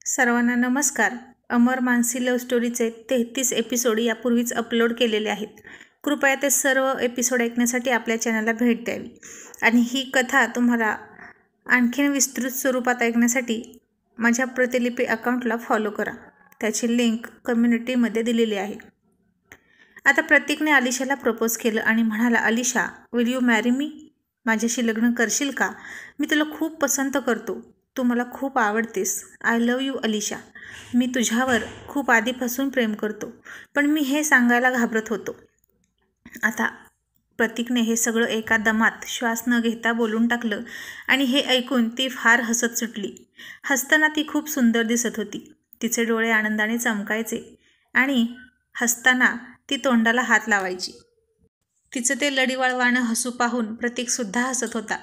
सर्वांना नमस्कार. अमर Mansi love स्टोरीचे 33 episode यापूर्वीच अपलोड केलेले आहेत. कृपया ते सर्व एपिसोड ऐकण्यासाठी आपल्या चॅनलला भेट द्यावी आणि ही कथा तुम्हाला आणखीन विस्तृत स्वरूपात ऐकण्यासाठी माझ्या प्रतिलिपी अकाउंटला फॉलो करा. त्याची लिंक कम्युनिटीमध्ये दिलेली आहे. आता प्रतीकने अलिशाला प्रपोज केलं आणि म्हणाला, Alisha, will you marry me? माझ्याशी लग्न करशील का? मी तुला खूप पसंत करतो. तू मला खूप आवडतेस. I love you Alisha. मी तुझ्यावर खूप आधीपासून प्रेम करतो, पण मी हे सांगायला घाबरत होतो. आता प्रतीकने हे सगळं एका दमात श्वास न घेता बोलून टाकलं आणि हे ऐकून ती फार हसत सुटली. हसताना ती खूप सुंदर दिसत होती. तिचे डोळे आनंदाने चमकायचे आणि हसताना ती तोंडाला हात लावायची. तिचं ते लडीवाळवाणं हसू पाहून प्रतीकसुद्धा हसत होता.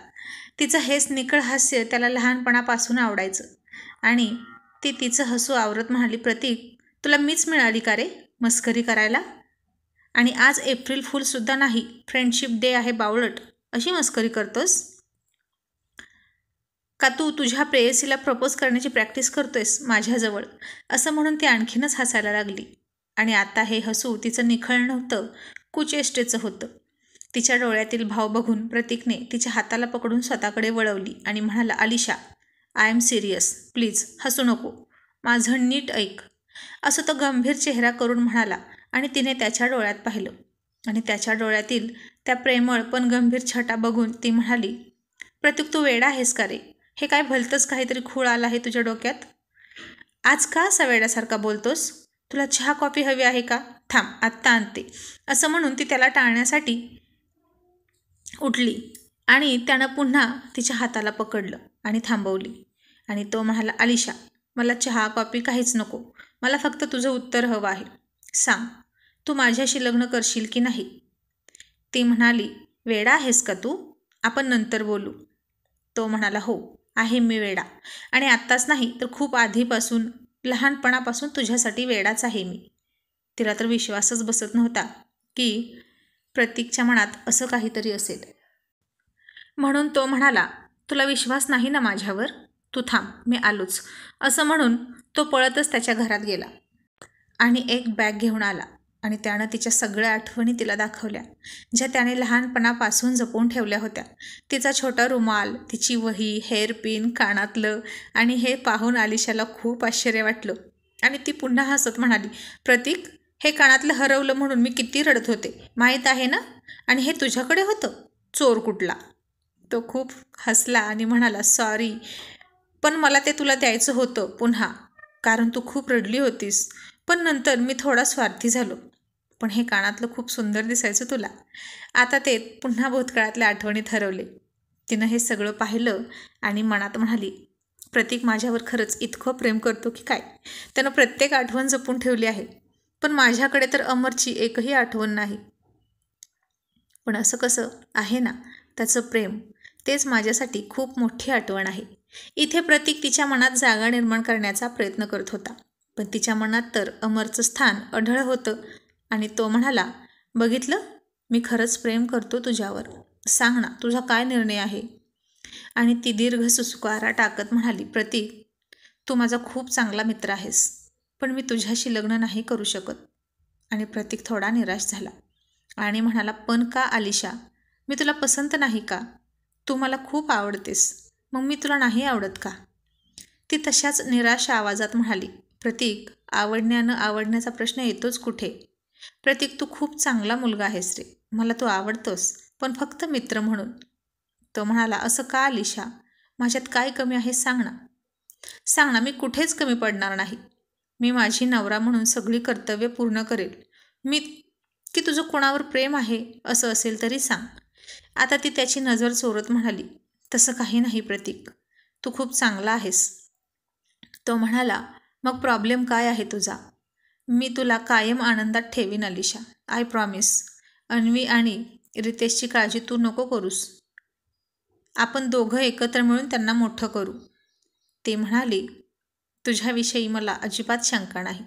तिचं हेच निखळ हास्य त्याला लहानपणापासून आवडायचं आणि ती तिचं हसू आवरत म्हणाली, प्रतीक, तुला मीच मिळाली का रे मस्करी करायला? आणि आज एप्रिल फूलसुद्धा नाही, फ्रेंडशिप डे आहे बावळट, अशी मस्करी करतोस का? तू तुझ्या प्रेयसीला प्रपोज करण्याची प्रॅक्टिस करतोयस माझ्याजवळ? असं म्हणून ती आणखीनच हसायला लागली. आणि आता हे हसू तिचं निखळ नव्हतं, कुचेष्टेचं होतं. तिच्या डोळ्यातील भाव बघून प्रतीकने तिच्या हाताला पकडून स्वतःकडे वळवली आणि म्हणाला, Alisha, I am serious, please हसू नको, माझं नीट ऐक, असं तो गंभीर चेहरा करून म्हणाला. आणि तिने त्याच्या डोळ्यात पाहिलं आणि त्याच्या डोळ्यातील त्या प्रेमळ पण गंभीर छटा बघून ती म्हणाली, प्रतीक, तू वेडा आहेस का रे? हे काय भलतंच काहीतरी खूळ आला आहे तुझ्या डोक्यात? आज का असा वेड्यासारखा बोलतोस? तुला चहा कॉफी हवी आहे का? थांब, आत्ता आणते. असं म्हणून ती त्याला टाळण्यासाठी उठली आणि त्यानं पुन्हा तिच्या हाताला पकडलं आणि थांबवली. आणि तो म्हणाला, अलिशा, मला चहा कॉफी काहीच नको. मला फक्त तुझं उत्तर हवं आहे. सांग, तू माझ्याशी लग्न करशील की नाही? ती म्हणाली, वेडा आहेस का तू? आपण नंतर बोलू. तो म्हणाला, हो, आहे मी वेडा, आणि आत्ताच नाही तर खूप आधीपासून, लहानपणापासून तुझ्यासाठी वेडाच आहे मी. तिला तर विश्वासच बसत नव्हता की प्रतीकच्या मनात असं काहीतरी असेल. म्हणून तो म्हणाला, तुला विश्वास नाही ना माझ्यावर? तू थांब, मी आलोच. असं म्हणून तो पळतच त्याच्या घरात गेला आणि एक बॅग घेऊन आला आणि त्यानं तिच्या सगळ्या आठवणी तिला दाखवल्या, ज्या त्याने लहानपणापासून जपून ठेवल्या होत्या. तिचा छोटा रुमाल, तिची वही, हेअरपिन, कानातलं. आणि हे पाहून अलिशाला खूप आश्चर्य वाटलं आणि ती पुन्हा हसत म्हणाली, प्रतीक, हे कानातलं हरवलं म्हणून मी किती रडत होते, माहीत आहे ना? आणि हे तुझ्याकडे होतं? चोर कुठला? तो खूप हसला आणि म्हणाला, सॉरी, पण मला ते तुला द्यायचं होतं पुन्हा, कारण तू खूप रडली होतीस. पण नंतर मी थोडा स्वार्थी झालो. पण हे कानातलं खूप सुंदर दिसायचं तुला. आता ते पुन्हा भूतकाळातल्या आठवणीत हरवले. तिनं हे सगळं पाहिलं आणि मनात म्हणाली, प्रतीक माझ्यावर खरंच इतकं प्रेम करतो की काय? त्यानं प्रत्येक आठवण जपून ठेवली आहे, पण माझ्याकडे तर अमरची एकही आठवण नाही. पण असं कसं आहे ना, त्याचं प्रेम, तेच माझ्यासाठी खूप मोठी आठवण आहे. इथे प्रतीक तिच्या मनात जागा निर्माण करण्याचा प्रयत्न करत होता, पण तिच्या मनात तर अमरचं स्थान अढळ होतं. आणि तो म्हणाला, बघितलं, मी खरंच प्रेम करतो तुझ्यावर. सांग ना, तुझा काय निर्णय आहे? आणि ती दीर्घ सुस्कारा टाकत म्हणाली, प्रतीक, तू माझा खूप चांगला मित्र आहेस, पण मी तुझ्याशी लग्न नाही करू शकत. आणि प्रतीक थोडा निराश झाला आणि म्हणाला, पण का अलिशा? मी तुला पसंत नाही का? तू मला खूप आवडतेस, मग मी तुला नाही आवडत का? ती तशाच निराश आवाजात म्हणाली, प्रतीक, आवडण्यानं आवडण्याचा प्रश्न येतोच कुठे? प्रतीक, तू खूप चांगला मुलगा आहेस रे, मला तू आवडतोस, पण फक्त मित्र म्हणून. तो म्हणाला, असं का अलिशा? माझ्यात काय कमी आहे सांग ना. सांग ना, मी कुठेच कमी पडणार नाही. मी माझी नवरा म्हणून सगळी कर्तव्य पूर्ण करेल. मी की तुझं कोणावर प्रेम आहे असं असेल तरी सांग. आता ती त्याची नजर चोरत म्हणाली, तसं काही नाही प्रतीक, तू खूप चांगला आहेस. तो म्हणाला, मग प्रॉब्लेम काय आहे तुझा? मी तुला कायम आनंदात ठेवीन अलिशा, आय प्रॉमिस. अन्वी आणि रितेशची काळजी तू नको करूस. आपण दोघं एकत्र मिळून त्यांना मोठं करू. ती म्हणाली, तुझ्याविषयी मला अजिबात शंका नाही.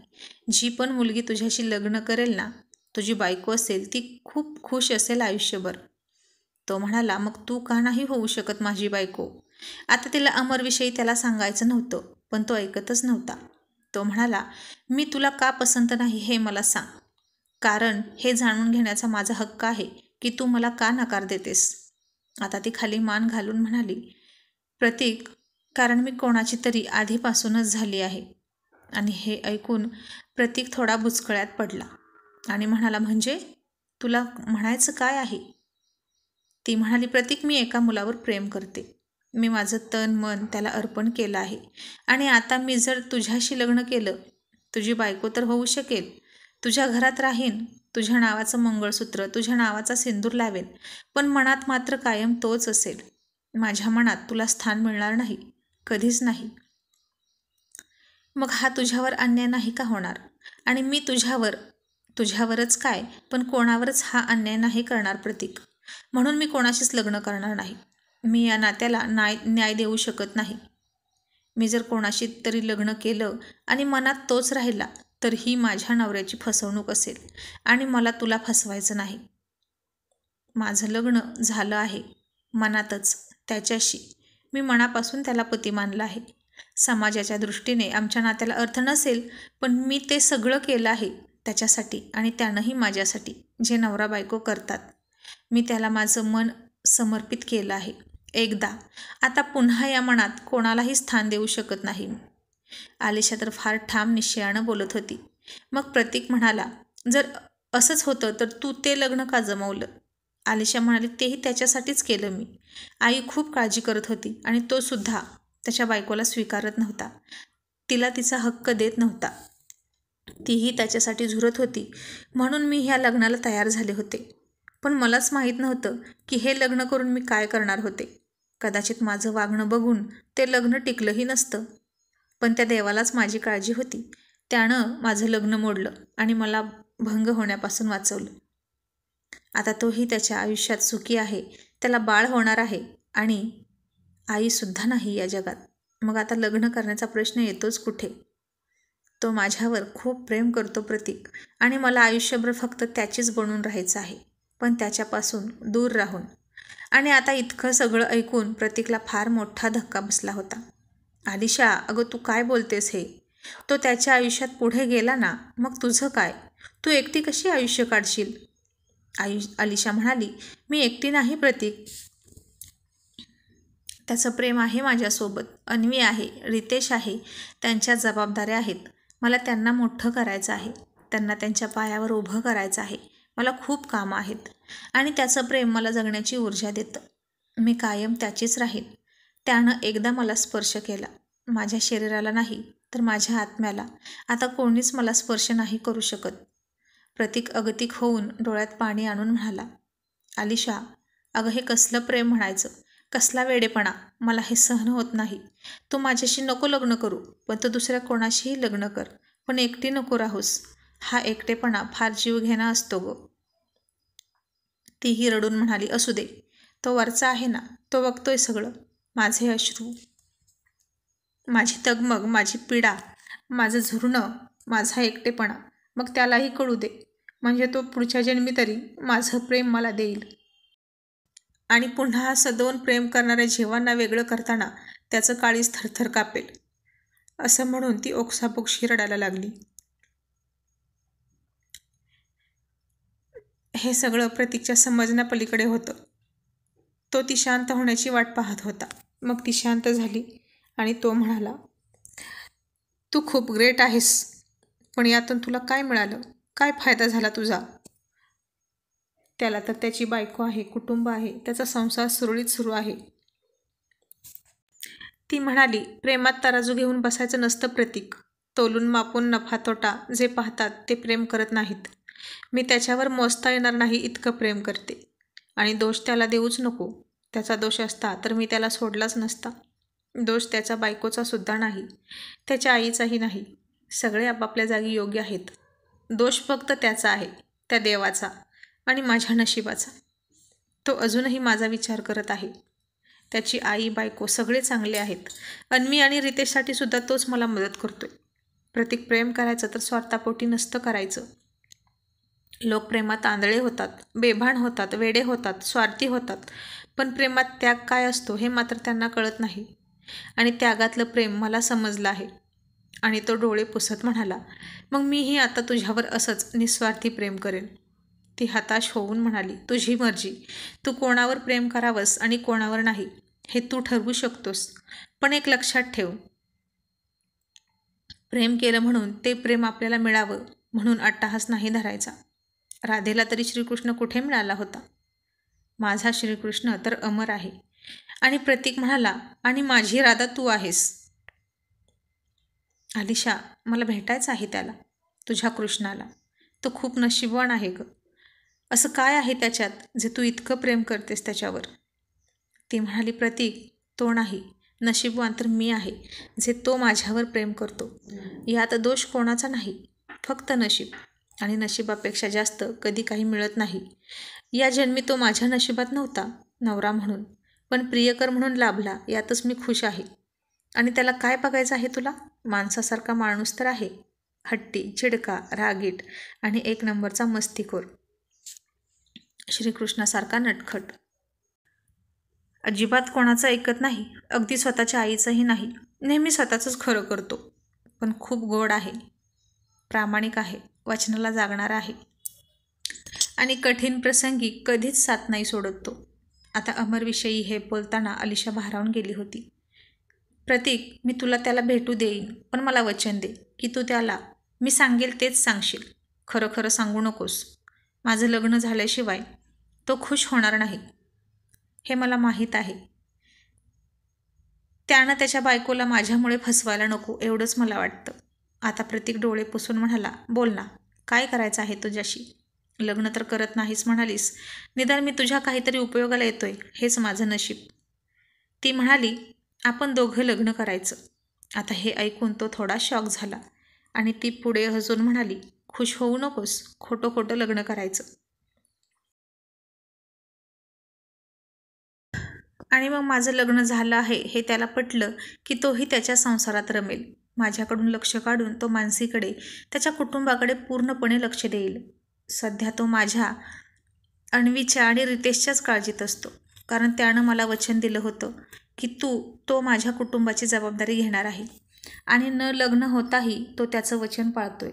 जी पण मुलगी तुझ्याशी लग्न करेल ना, तुझी बायको असेल, ती खूप खुश असेल आयुष्यभर. तो म्हणाला, मग तू का नाही होऊ शकत माझी बायको? आता तिला अमरविषयी त्याला सांगायचं नव्हतं. पण तो ऐकतच नव्हता. तो म्हणाला, मी तुला का पसंत नाही हे मला सांग. कारण हे जाणून घेण्याचा माझा हक्क आहे की तू मला का नकार देतेस. आता ती खाली मान घालून म्हणाली, प्रतीक, कारण मी कोणाची तरी आधीपासूनच झाली आहे. आणि हे ऐकून प्रतीक थोडा बुचकळ्यात पडला आणि म्हणाला, म्हणजे तुला म्हणायचं काय आहे. ती म्हणाली, प्रतीक, मी एका मुलावर प्रेम करते. मी माझं तन मन त्याला अर्पण केलं आहे. आणि आता मी जर तुझ्याशी लग्न केलं, तुझी बायको तर होऊ शकेल, तुझ्या घरात राहीन, तुझ्या नावाचं मंगळसूत्र, तुझ्या नावाचा सिंदूर लावेन, पण मनात मात्र कायम तोच असेल. माझ्या मनात तुला स्थान मिळणार नाही, कधीच नाही. मग हा तुझ्यावर अन्याय नाही का होणार. आणि मी तुझ्यावरच काय, पण कोणावरच हा अन्याय नाही करणार प्रतीक. म्हणून मी कोणाशीच लग्न करणार नाही. मी या नात्याला न्याय देऊ शकत नाही. मी जर कोणाशी तरी लग्न केलं आणि मनात तोच राहिला तर ही माझ्या नवऱ्याची फसवणूक असेल आणि मला तुला फसवायचं नाही. माझं लग्न झालं आहे मनातच त्याच्याशी. मी मनापासून त्याला पती मानलं आहे. समाजाच्या दृष्टीने आमच्या नात्याला अर्थ नसेल, पण मी ते सगळं केलं आहे त्याच्यासाठी आणि त्यानंही माझ्यासाठी, जे नवरा बायको करतात. मी त्याला माझं मन समर्पित केलं आहे एकदा. आता पुन्हा या मनात कोणालाही स्थान देऊ शकत नाही मी. आलिशा तर फार ठाम निश्चयानं बोलत होती. मग प्रतीक म्हणाला, जर असंच होतं तर तू ते लग्न का जमवलं. आलिशा म्हणाली, तेही त्याच्यासाठीच केलं मी. आई खूप काळजी करत होती आणि तो सुद्धा त्याच्या बायकोला स्वीकारत नव्हता, तिला तिचा हक्क देत नव्हता. तीही त्याच्यासाठी झुरत होती, म्हणून मी ह्या लग्नाला तयार झाले होते. पण मलाच माहीत नव्हतं की हे लग्न करून मी काय करणार होते. कदाचित माझं वागणं बघून ते लग्न टिकलंही नसतं. पण त्या देवालाच माझी काळजी होती. त्यानं माझं लग्न मोडलं आणि मला भंग होण्यापासून वाचवलं. आता तोही त्याच्या आयुष्यात सुखी आहे, त्याला बाळ होणार आहे आणि आईसुद्धा नाही या जगात. मग आता लग्न करण्याचा प्रश्न येतोच कुठे. तो माझ्यावर खूप प्रेम करतो प्रतीक, आणि मला आयुष्यभर फक्त त्याचीच बनून राहायचं आहे, पण त्याच्यापासून दूर राहून. आणि आता इतकं सगळं ऐकून प्रतीकला फार मोठा धक्का बसला होता. आलिशा, अगं तू काय बोलतेस हे. तो त्याच्या आयुष्यात पुढे गेला ना, मग तुझं काय. तू एकटी कशी आयुष्य काढशील. आलिशा म्हणाली, मी एकटी नाही प्रतीक. त्याचं प्रेम आहे माझ्यासोबत. अन्वी आहे, रितेश आहे, त्यांच्या जबाबदाऱ्या आहेत. मला त्यांना मोठं करायचं आहे, त्यांना त्यांच्या पायावर उभं करायचं आहे. मला खूप कामं आहेत आणि त्याचं प्रेम मला जगण्याची ऊर्जा देतं. मी कायम त्याचीच राहीन. त्यानं एकदा मला स्पर्श केला, माझ्या शरीराला नाही तर माझ्या आत्म्याला. आता कोणीच मला स्पर्श नाही करू शकत. प्रतीक अगतिक होऊन डोळ्यात पाणी आणून म्हणाला, आलिशा, अगं हे कसलं प्रेम म्हणायचं, कसला वेडेपणा. मला हे सहन होत नाही. तू माझ्याशी नको लग्न करू, पण तू दुसऱ्या कोणाशीही लग्न कर, पण एकटी नको राहूस. हा एकटेपणा फार जीवघेणा असतो गं. तीही रडून म्हणाली, असू दे, तो वरचा आहे ना, तो बघतोय सगळं. माझे अश्रू, माझी तगमग, माझी पीडा, माझं झुरणं, माझा एकटेपणा, मग त्यालाही कळू दे. म्हणजे तो पुढच्या जन्मी तरी माझं प्रेम मला देईल. आणि पुन्हा सदोन प्रेम करणाऱ्या जीवांना वेगळं करताना त्याचं काळीज थरथर कापेल. असं म्हणून ती ओक्साबोक्शी रडायला लागली. हे सगळं प्रतीकच्या समजण्यापलीकडे होतं. तो ती शांत होण्याची वाट पाहत होता. मग ती शांत झाली आणि तो म्हणाला, तू खूप ग्रेट आहेस, पण यातून तुला काय मिळालं, काय फायदा झाला तुझा. त्याला तर त्याची बायको आहे, कुटुंब आहे, त्याचा संसार सुरळीत सुरू आहे. ती म्हणाली, प्रेमात तराजू घेऊन बसायचं नसतं प्रतीक. तोलून मापून नफा तोटा जे पाहतात ते प्रेम करत नाहीत. मी त्याच्यावर मोजता येणार नाही इतकं प्रेम करते. आणि दोष त्याला देऊच नको. त्याचा दोष असता तर मी त्याला सोडलाच नसता. दोष त्याच्या बायकोचा सुद्धा नाही, त्याच्या आईचाही नाही. सगळे आपापल्या जागी योग्य आहेत. दोष फक्त त्याचा आहे, त्या देवाचा आणि माझ्या नशिबाचा. तो अजूनही माझा विचार करत आहे. त्याची आई, बायको सगळे चांगले आहेत. अन्वी आणि रितेशसाठी सुद्धा तोच मला मदत करतोय. प्रतीक, प्रेम करायचं तर स्वार्थापोटी नसतं करायचं. लोक प्रेमात आंधळे होतात, बेभान होतात, वेडे होतात, स्वार्थी होतात. पण प्रेमात त्याग काय असतो हे मात्र त्यांना कळत नाही. आणि त्यागातलं प्रेम मला समजलं आहे. आणि तो डोळे पुसत म्हणाला, मग मीही आता तुझ्यावर असंच निस्वार्थी प्रेम करेन. ती हताश होऊन म्हणाली, तुझी मर्जी. तू कोणावर प्रेम करावंस आणि कोणावर नाही हे तू ठरवू शकतोस. पण एक लक्षात ठेव, प्रेम केलं म्हणून ते प्रेम आपल्याला मिळावं म्हणून अट्टाहास नाही धरायचा. राधेला तरी श्रीकृष्ण कुठे मिळाला होता? माझा श्रीकृष्ण तर अमर आहे. आणि प्रतीक म्हणाला, आणि माझी राधा तू आहेस. आलिशा, मला भेटायचं आहे त्याला, तुझ्या कृष्णाला. तो खूप नशीबवान आहे ग. असं काय आहे त्याच्यात जे तू इतकं प्रेम करतेस त्याच्यावर? ती म्हणाली, प्रतीक, तो नाही, नशीबवान तर मी आहे जे तो माझ्यावर प्रेम करतो. यात दोष कोणाचा नाही, फक्त नशीब. आणि नशिबापेक्षा जास्त कधी काही मिळत नाही. या जन्मी तो माझ्या नशिबात नव्हता नवरा म्हणून, पण प्रियकर म्हणून लाभला, यातच मी खुश आहे. आणि त्याला काय बघायचं आहे तुला? माणसासारखा माणूस तर आहे, हट्टी, चिडका, रागीट आणि एक नंबरचा मस्तीखोर. श्रीकृष्णासारखा नटखट. अजिबात कोणाचं ऐकत नाही, अगदी स्वतःच्या आईचंही नाही. नेहमी स्वतःचंच खरं करतो. पण खूप गोड आहे, प्रामाणिक आहे, वचनाला जागणारा आहे. आणि कठीण प्रसंगी कधीच साथ नाही सोडत तो. आता अमरविषयी हे बोलताना आलिशा भारावून गेली होती. प्रतीक, मी तुला त्याला भेटू देईन, पण मला वचन दे की तू त्याला मी सांगेल तेच सांगशील. खरं खरं सांगू नकोस. माझं लग्न झाल्याशिवाय तो खुश होणार नाही, हे मला माहीत आहे. त्यानं त्याच्या बायकोला माझ्यामुळे फसवायला नको, एवढंच मला वाटतं. आता प्रतीक डोळे पुसून म्हणाला, बोल ना, काय करायचं आहे तुझ्याशी? लग्न तर करत नाहीस म्हणालीस, निदान मी तुझ्या काहीतरी उपयोगाला येतोय हेच माझं नशीब. ती म्हणाली, आपण दोघं लग्न करायचं. आता हे ऐकून तो थोडा शॉक झाला आणि ती पुढे हसून म्हणाली, खुश होऊ नकोस, खोटं खोटं लग्न करायचं. आणि मग माझं लग्न झालं आहे हे त्याला पटलं की तोही त्याच्या संसारात रमेल. माझ्याकडून लक्ष काढून तो मानसीकडे, त्याच्या कुटुंबाकडे पूर्णपणे लक्ष देईल. सध्या तो माझ्या, अन्वीच्या आणि रितेशच्याच काळजीत असतो, कारण त्यानं मला वचन दिलं होतं की तो माझ्या कुटुंबाची जबाबदारी घेणार आहे. आणि न लग्न होताही तो त्याचं वचन पाळतोय.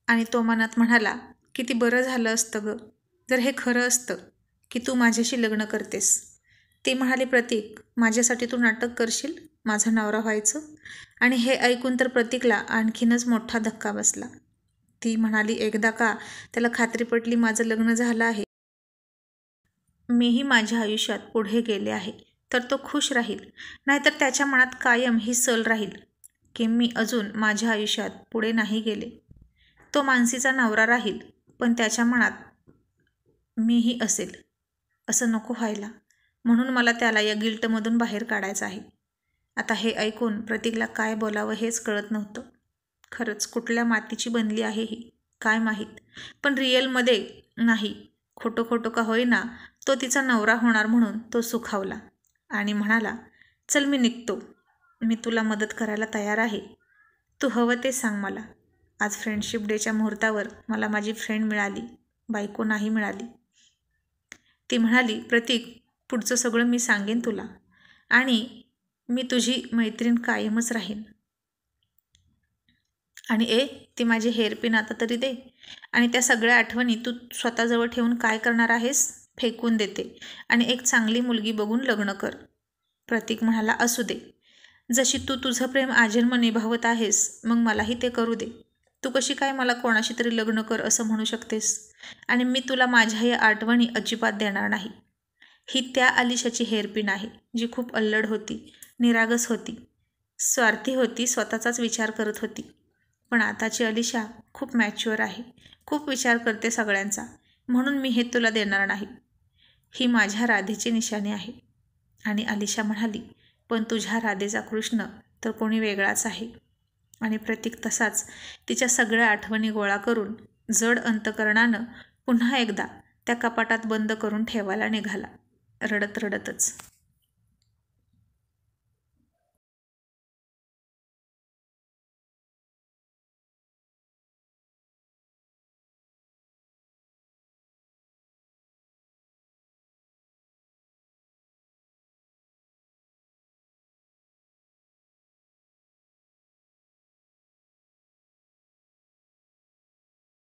आणि तो मनात म्हणाला, किती बरं झालं असतं ग जर हे खरं असतं की तू माझ्याशी लग्न करतेस. ती म्हणाली, प्रतीक, माझ्यासाठी तू नाटक करशील माझा नवरा व्हायचं? आणि हे ऐकून तर प्रतीकला आणखीनच मोठा धक्का बसला. ती म्हणाली, एकदा का त्याला खात्री पटली माझं लग्न झालं आहे, मीही माझ्या आयुष्यात पुढे गेले आहे, तर तो खुश राहील. नाहीतर त्याच्या मनात कायम ही सल राहील की मी अजून माझ्या आयुष्यात पुढे नाही गेले. तो मानसीचा नवरा राहील, पण त्याच्या मनात मीही असेल. असं नको व्हायला, म्हणून मला त्याला या गिल्टमधून बाहेर काढायचं आहे. आता हे ऐकून प्रतीकला काय बोलावं हेच कळत नव्हतं. खरंच कुठल्या मातीची बनली आहे ही काय माहीत, पण रिअलमध्ये नाही, खोटं खोटं का होईना तो तिचा नवरा होणार म्हणून तो सुखावला आणि म्हणाला, चल मी निघतो, मी तुला मदत करायला तयार आहे. तू हवं ते सांग मला. आज फ्रेंडशिप डेच्या मुहूर्तावर मला माझी फ्रेंड मिळाली, बायको नाही मिळाली. ती म्हणाली, प्रतीक, पुढचं सगळं मी सांगेन तुला आणि मी तुझी मैत्रीण कायमच राहीन. आणि ती माझी हेअरपिन आता तरी दे. आणि त्या सगळ्या आठवणी तू स्वतःजवळ ठेवून काय करणार आहेस? फेकून देते आणि एक चांगली मुलगी बघून लग्न कर. प्रतीक म्हणाला, असू दे, जशी तू तुझं प्रेम आजन्म निभावत आहेस मग मलाही ते करू दे. तू कशी काय मला कोणाशी तरी लग्न कर असं म्हणू शकतेस? आणि मी तुला माझ्या या आठवणी अजिबात देणार नाही. ही त्या आलिशाची हेअरपिन आहे जी खूप अल्लड होती, निरागस होती, स्वार्थी होती, स्वतःचाच विचार करत होती. पण आताची आलिशा खूप मॅच्युअर आहे, खूप विचार करते सगळ्यांचा, म्हणून मी हे तुला देणार नाही. ही माझ्या राधेची निशाणी आहे. आणि आलिशा म्हणाली, पण तुझ्या राधेचा कृष्ण तर कोणी वेगळाच आहे. आणि प्रतीक तसाच तिच्या सगळ्या आठवणी गोळा करून जड अंतकरणानं पुन्हा एकदा त्या कपाटात बंद करून ठेवायला निघाला, रडत रडतच.